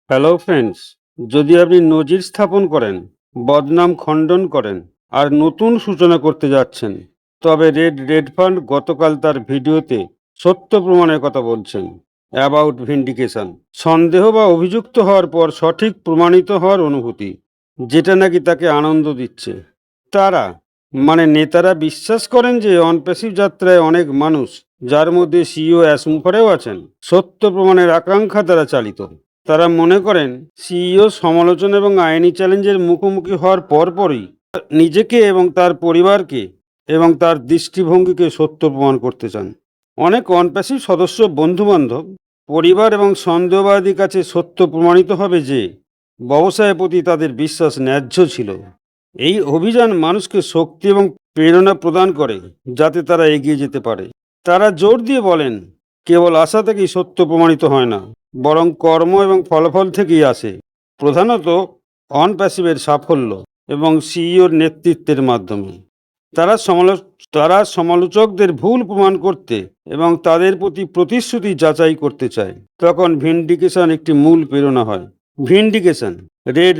Hello friends, যদি আপনি নজির স্থাপন করেন, বদনাম খণ্ডন করেন আর নতুন সূচনা করতে যাচ্ছেন, তবে রেড ফান্ড গতকাল তার ভিডিওতে সত্য প্রমাণের কথা বলছেন। অ্যাবাউট ভিন্ডিকেশন, সন্দেহ বা অভিযুক্ত হওয়ার পর সঠিক প্রমাণিত হওয়ার অনুভূতি, যেটা নাকি তাকে আনন্দ দিচ্ছে। তারা নেতারা বিশ্বাস করেন যে অনপ্যাসিভ যাত্রায় অনেক মানুষ, যার মধ্যে সিইও অ্যাসমুফারেও আছেন, সত্য প্রমাণের আকাঙ্ক্ষা দ্বারা চালিত। তারা মনে করেন সিইও সমালোচনা এবং আইনি চ্যালেঞ্জের মুখোমুখি হওয়ার পরপরই নিজেকে এবং তার পরিবারকে এবং তার দৃষ্টিভঙ্গিকে সত্য প্রমাণ করতে চান। অনেক অনপ্যাসিভ সদস্য, বন্ধুবান্ধব, পরিবার এবং সন্দেহবাদীর কাছে সত্য প্রমাণিত হবে যে ব্যবসায়ের প্রতি তাদের বিশ্বাস ন্যায্য ছিল। এই অভিযান মানুষকে শক্তি এবং প্রেরণা প্রদান করে যাতে তারা এগিয়ে যেতে পারে। তারা জোর দিয়ে বলেন, কেবল আশা থেকেই সত্য প্রমাণিত হয় না, বরং কর্ম এবং ফলাফল থেকেই আসে, প্রধানত অনপ্যাসিভের সাফল্য এবং সিইওর নেতৃত্বের মাধ্যমে। তারা সমালোচকদের ভুল প্রমাণ করতে এবং তাদের প্রতি প্রতিশ্রুতি যাচাই করতে চায়। তখন ভিন্ডিকেশন একটি মূল প্রেরণা হয়। ভিন্ডিকেশন,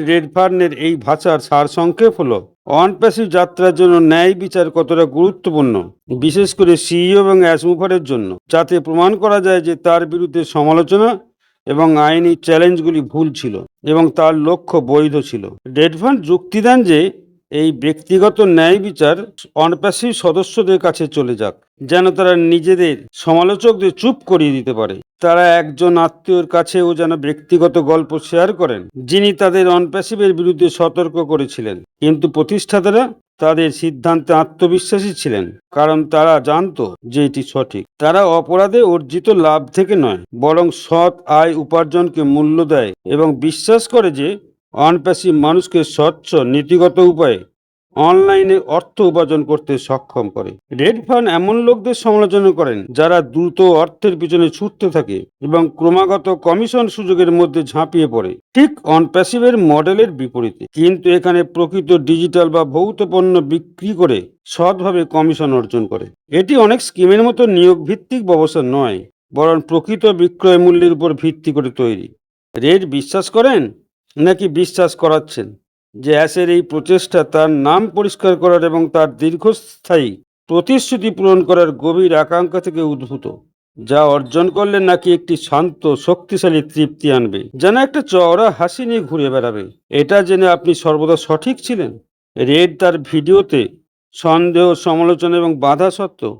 রেড ফার্নের এই ভাষার সারসংক্ষেপ হলো অনপ্যাসিভ যাত্রার জন্য ন্যায় বিচার কতটা গুরুত্বপূর্ণ, বিশেষ করে সিইও এবং অ্যাসমুফারের জন্য, যাতে প্রমাণ করা যায় যে তার বিরুদ্ধে সমালোচনা এবং আইনি চ্যালেঞ্জগুলি ভুল ছিল এবং তার লক্ষ্য বৈধ ছিল। রেড ফান্ড যুক্তি দেন যে এই ব্যক্তিগত ন্যায় বিচার অনপ্যাসিভ সদস্যদের কাছে চলে যাক, যেন তারা নিজেদের সমালোচকদের চুপ করিয়ে দিতে পারে। তারা একজন আত্মীয়র কাছেও যেন ব্যক্তিগত গল্প শেয়ার করেন, যিনি তাদের অনপ্যাসিভের বিরুদ্ধে সতর্ক করেছিলেন, কিন্তু প্রতিষ্ঠাতারা তাদের সিদ্ধান্তে আত্মবিশ্বাসী ছিলেন, কারণ তারা জানতো যে এটি সঠিক। তারা অপরাধে অর্জিত লাভ থেকে নয়, বরং সৎ আয় উপার্জনকে মূল্য দেয় এবং বিশ্বাস করে যে অনপ্যাসিভ মানুষকে স্বচ্ছ নীতিগত উপায়ে অনলাইনে অর্থ উপার্জন করতে সক্ষম করে। রেড ফান্ড এমন লোকদের সমালোচনা করেন যারা দ্রুত অর্থের পিছনে ছুটতে থাকে এবং ক্রমাগত কমিশন সুযোগের মধ্যে ঝাঁপিয়ে পড়ে, ঠিক অনপ্যাসিভের মডেলের বিপরীতে। কিন্তু এখানে প্রকৃত ডিজিটাল বা ভৌত পণ্য বিক্রি করে সৎভাবে কমিশন অর্জন করে। এটি অনেক স্কিমের মতো নিয়োগ ভিত্তিক ব্যবস্থা নয়, বরং প্রকৃত বিক্রয় মূল্যের উপর ভিত্তি করে তৈরি। রেড বিশ্বাস করেন, নাকি বিশ্বাস করাচ্ছেন, যে অ্যাসের এই প্রচেষ্টা তার নাম পরিষ্কার করার এবং তার দীর্ঘস্থায়ী প্রতিশ্রুতি পূরণ করার গভীর আকাঙ্ক্ষা থেকে উদ্ভূত, যা অর্জন করলে নাকি একটি শান্ত শক্তিশালী তৃপ্তি আনবে, যেন একটা চওড়া হাসি নিয়ে ঘুরে বেড়াবে। এটা জেনে আপনি সর্বদা সঠিক ছিলেন। রেড তার ভিডিওতে সন্দেহ, সমালোচনা এবং বাধা সত্ত্বেও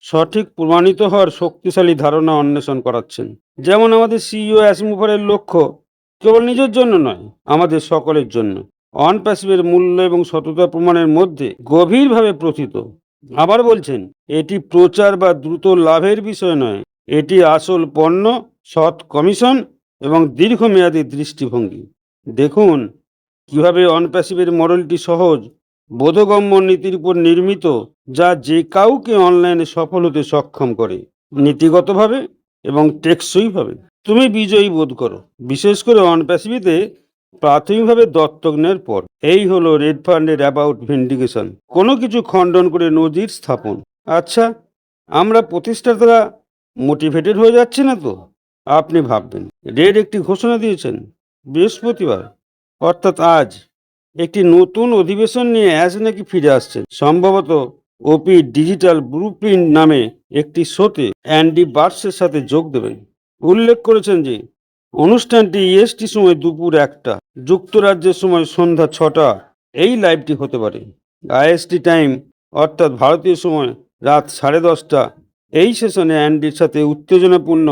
সঠিক প্রমাণিত হওয়ার শক্তিশালী ধারণা অন্বেষণ করাচ্ছেন। যেমন আমাদের সিইও অ্যাসমুফারের লক্ষ্য কেবল নিজের জন্য নয়, আমাদের সকলের জন্য অনপ্যাসিভের মূল্য এবং সততা প্রমাণের মধ্যে গভীরভাবে প্রথিত। আবার বলছেন, এটি প্রচার বা দ্রুত লাভের বিষয় নয়, এটি আসল পণ্য, সৎ কমিশন এবং দীর্ঘমেয়াদী দৃষ্টিভঙ্গি। দেখুন কিভাবে অনপ্যাসিভের মডেলটি সহজ, বোধগম্য নীতির উপর নির্মিত, যা যে কাউকে অনলাইনে সফল হতে সক্ষম করে, নীতিগতভাবে এবং টেকসইভাবে। তুমি বিজয়ী বোধ করো, বিশেষ করে অনপ্যাসিভিতে প্রাথমিকভাবে দত্তক নেওয়ার পর। এই হলো রেড ফান্ডের অ্যাবাউট ভিন্ডিকেশন, কোনো কিছু খণ্ডন করে নজির স্থাপন। আচ্ছা, আমরা প্রতিষ্ঠাতারা মোটিভেটেড হয়ে যাচ্ছে না তো? আপনি ভাববেন, রেড একটি ঘোষণা দিয়েছেন বৃহস্পতিবার, অর্থাৎ আজ, একটি নতুন অধিবেশন নিয়ে অ্যাজ নাকি ফিরে আসছেন, সম্ভবত ওপি ডিজিটাল ব্লুপ্রিন্ট নামে একটি শোতে অ্যান্ডি বার্সের সাথে যোগ দেবেন। উল্লেখ করেছেন যে অনুষ্ঠানটি ইএসটি সময় দুপুর 1টা, যুক্তরাজ্যের সময় সন্ধ্যা 6টা এই লাইভটি হতে পারে। আইএসটি টাইম, অর্থাৎ ভারতীয় সময় রাত 10:30টা। এই সেশনে অ্যান্ডির সাথে উত্তেজনাপূর্ণ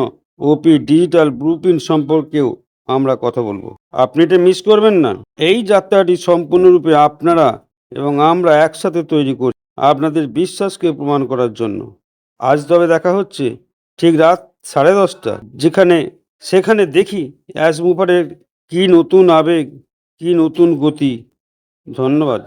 ওপি ডিজিটাল ব্লুপ্রিন্ট সম্পর্কেও আমরা কথা বলবো। আপনি এটা মিস করবেন না। এই যাত্রাটি সম্পূর্ণরূপে আপনারা এবং আমরা একসাথে তৈরি করি, আপনাদের বিশ্বাসকে প্রমাণ করার জন্য। আজ তবে দেখা হচ্ছে ঠিক রাত 10:30টা, সেখানে দেখি অ্যাসমুফারের কি নতুন আবেগ, কি নতুন গতি। ধন্যবাদ।